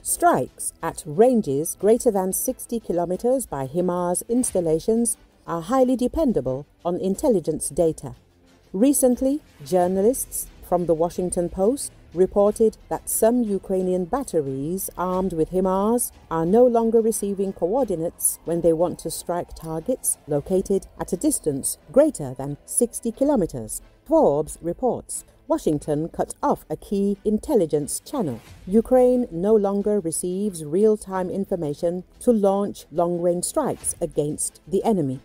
Strikes at ranges greater than 60 kilometers by HIMARS installations are highly dependable on intelligence data. Recently, journalists from the Washington Post reported that some Ukrainian batteries armed with HIMARS are no longer receiving coordinates when they want to strike targets located at a distance greater than 60 kilometers. Forbes reports Washington cut off a key intelligence channel. Ukraine no longer receives real-time information to launch long-range strikes against the enemy.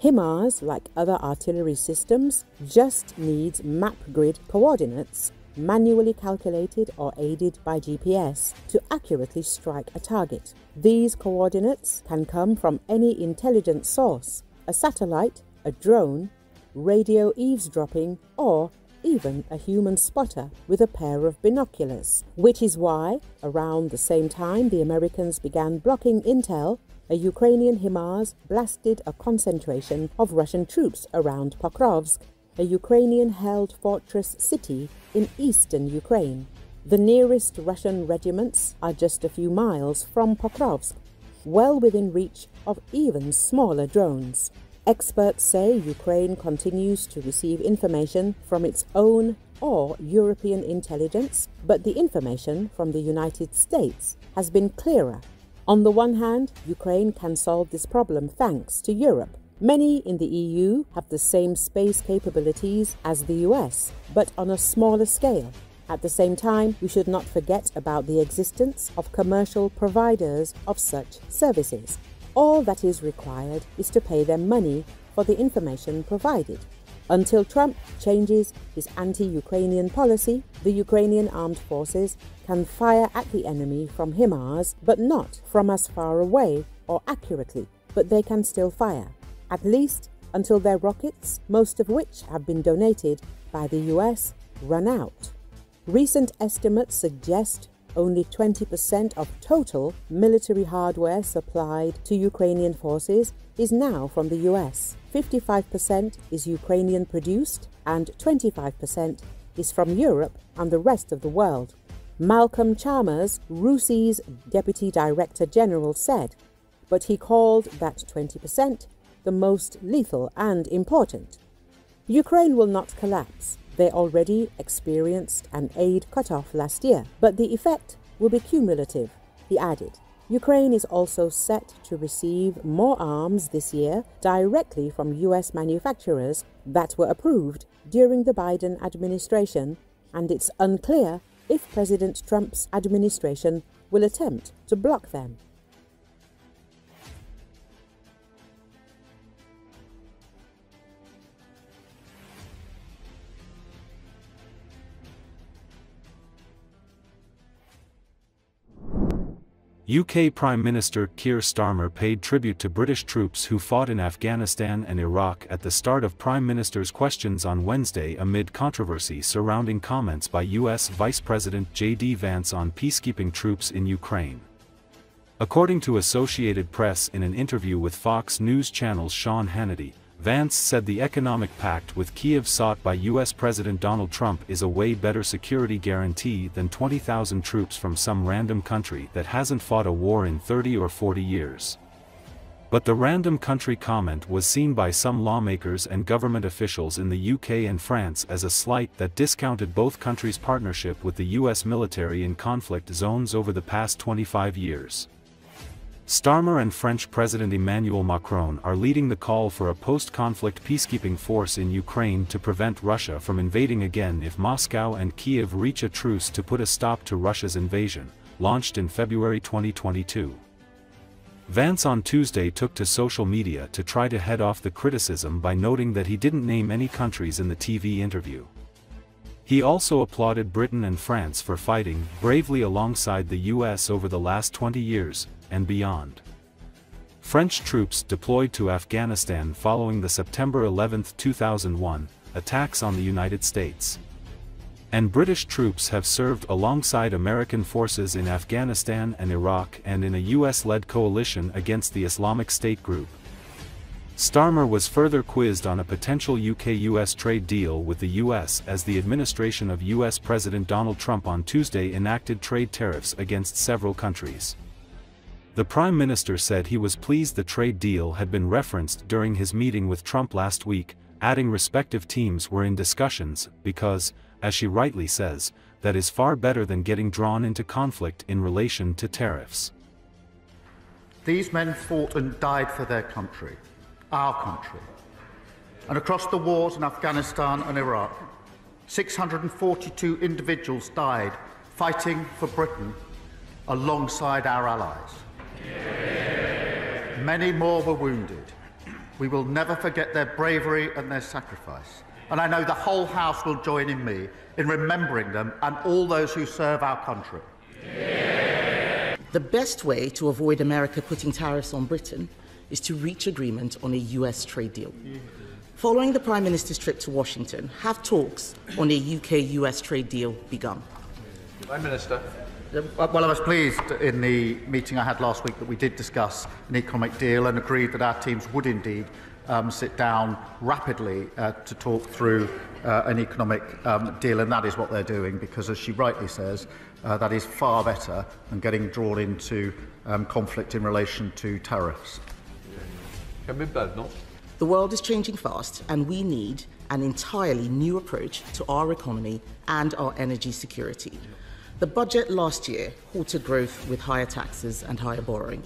HIMARS, like other artillery systems, just needs map grid coordinates manually calculated or aided by GPS to accurately strike a target. These coordinates can come from any intelligence source, a satellite, a drone, radio eavesdropping, or even a human spotter with a pair of binoculars. Which is why, around the same time the Americans began blocking intel, a Ukrainian HIMARS blasted a concentration of Russian troops around Pokrovsk, a Ukrainian-held fortress city in eastern Ukraine. The nearest Russian regiments are just a few miles from Pokrovsk, well within reach of even smaller drones. Experts say Ukraine continues to receive information from its own or European intelligence, but the information from the United States has been clearer. On the one hand, Ukraine can solve this problem thanks to Europe. Many in the EU have the same space capabilities as the US, but on a smaller scale. At the same time, we should not forget about the existence of commercial providers of such services. All that is required is to pay them money for the information provided. Until Trump changes his anti-Ukrainian policy, the Ukrainian Armed Forces can fire at the enemy from HIMARS, but not from as far away or accurately, but they can still fire. At least until their rockets, most of which have been donated by the US, run out. Recent estimates suggest only 20% of total military hardware supplied to Ukrainian forces is now from the US. 55% is Ukrainian produced and 25% is from Europe and the rest of the world. Malcolm Chalmers, RUSI's Deputy Director General, said, but he called that 20% the most lethal and important. Ukraine will not collapse. They already experienced an aid cut-off last year, but the effect will be cumulative, he added. Ukraine is also set to receive more arms this year directly from US manufacturers that were approved during the Biden administration, and it's unclear if President Trump's administration will attempt to block them. UK Prime Minister Keir Starmer paid tribute to British troops who fought in Afghanistan and Iraq at the start of Prime Minister's questions on Wednesday amid controversy surrounding comments by US Vice President J.D. Vance on peacekeeping troops in Ukraine. According to Associated Press in an interview with Fox News Channel's Sean Hannity, Vance said the economic pact with Kyiv sought by US President Donald Trump is a way better security guarantee than 20,000 troops from some random country that hasn't fought a war in 30 or 40 years. But the random country comment was seen by some lawmakers and government officials in the UK and France as a slight that discounted both countries' partnership with the US military in conflict zones over the past 25 years. Starmer and French President Emmanuel Macron are leading the call for a post-conflict peacekeeping force in Ukraine to prevent Russia from invading again if Moscow and Kiev reach a truce to put a stop to Russia's invasion, launched in February 2022. Vance on Tuesday took to social media to try to head off the criticism by noting that he didn't name any countries in the TV interview. He also applauded Britain and France for fighting bravely alongside the US over the last 20 years, and beyond. French troops deployed to Afghanistan following the September 11, 2001, attacks on the United States. And British troops have served alongside American forces in Afghanistan and Iraq and in a US-led coalition against the Islamic State group. Starmer was further quizzed on a potential UK-US trade deal with the US as the administration of US President Donald Trump on Tuesday enacted trade tariffs against several countries. The Prime Minister said he was pleased the trade deal had been referenced during his meeting with Trump last week, adding respective teams were in discussions because, as she rightly says, that is far better than getting drawn into conflict in relation to tariffs. These men fought and died for their country, our country. And across the wars in Afghanistan and Iraq, 642 individuals died fighting for Britain alongside our allies. Many more were wounded. We will never forget their bravery and their sacrifice. And I know the whole House will join in me in remembering them and all those who serve our country. The best way to avoid America putting tariffs on Britain is to reach agreement on a US trade deal. Following the Prime Minister's trip to Washington, have talks on a UK-US trade deal begun? Prime Minister. Well, I was pleased in the meeting I had last week that we did discuss an economic deal and agreed that our teams would indeed sit down rapidly to talk through an economic deal, and that is what they're doing because, as she rightly says, that is far better than getting drawn into conflict in relation to tariffs. The world is changing fast, and we need an entirely new approach to our economy and our energy security. The budget last year halted growth with higher taxes and higher borrowing.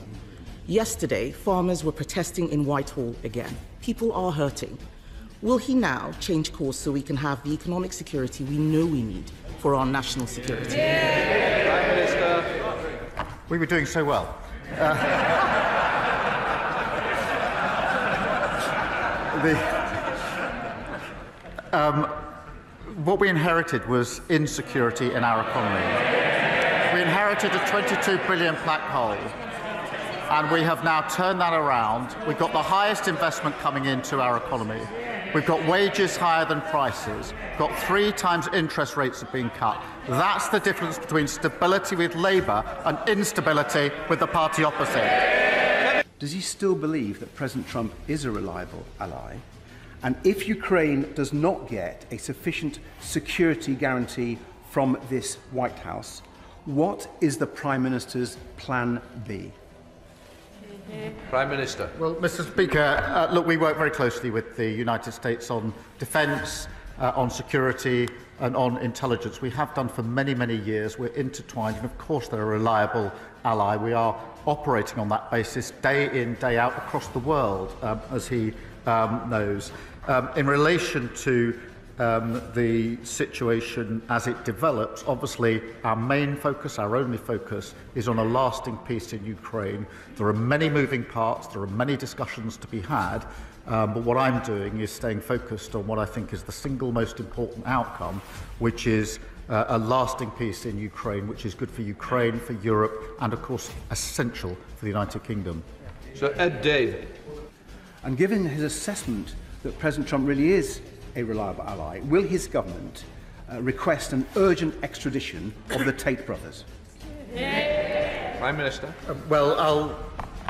Yesterday, farmers were protesting in Whitehall again. People are hurting. Will he now change course so we can have the economic security we know we need for our national security? Prime Minister. We were doing so well. What we inherited was insecurity in our economy. We inherited a 22 billion black hole, and we have now turned that around. We've got the highest investment coming into our economy. We've got wages higher than prices. We've got 3 times interest rates have been cut. That's the difference between stability with Labour and instability with the party opposite. Does he still believe that President Trump is a reliable ally? And if Ukraine does not get a sufficient security guarantee from this White House, what is the Prime Minister's plan B? Prime Minister. Well, Mr. Speaker, look, we work very closely with the United States on defence, on security and on intelligence. We have done for many, many years. We're intertwined, and of course they're a reliable ally. We are operating on that basis day in, day out across the world, as he knows. In relation to the situation as it develops, obviously our main focus, our only focus, is on a lasting peace in Ukraine. There are many moving parts, there are many discussions to be had, but what I'm doing is staying focused on what I think is the single most important outcome, which is a lasting peace in Ukraine, which is good for Ukraine, for Europe, and of course essential for the United Kingdom. Sir Ed Davey. And given his assessment that President Trump really is a reliable ally, will his government request an urgent extradition of the Tate brothers? Prime Minister.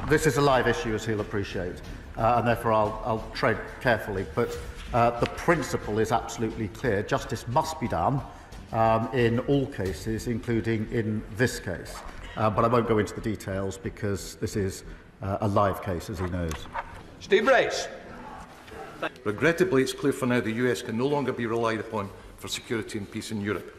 This is a live issue, as he'll appreciate, and therefore I'll tread carefully, but the principle is absolutely clear. Justice must be done in all cases, including in this case. But I won't go into the details because this is a live case, as he knows. Steve Rice. Regrettably, it's clear for now the US can no longer be relied upon for security and peace in Europe.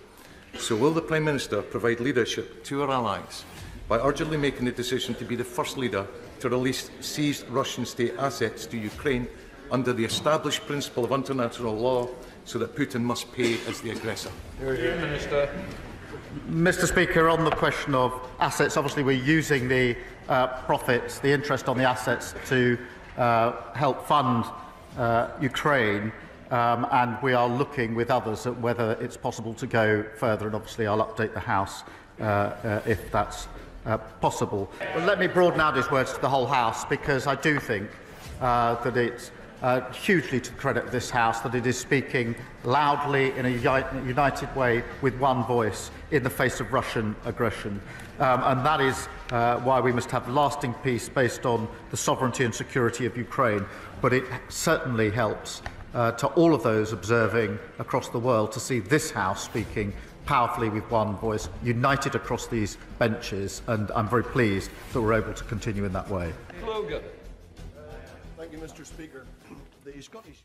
So will the Prime Minister provide leadership to our allies by urgently making the decision to be the first leader to release seized Russian state assets to Ukraine under the established principle of international law, so that Putin must pay as the aggressor? Minister. Mr. Speaker, on the question of assets, obviously we're using the profits, the interest on the assets to help fund Ukraine, and we are looking with others at whether it's possible to go further, and obviously I'll update the House if that's possible. Well, let me broaden out his words to the whole House, because I do think that it's hugely to the credit of this House that it is speaking loudly in a united way with one voice in the face of Russian aggression. And that is why we must have lasting peace based on the sovereignty and security of Ukraine. But it certainly helps to all of those observing across the world to see this House speaking powerfully with one voice, united across these benches, and I'm very pleased that we're able to continue in that way. Logan. Thank you, Mr. Speaker. The Scottish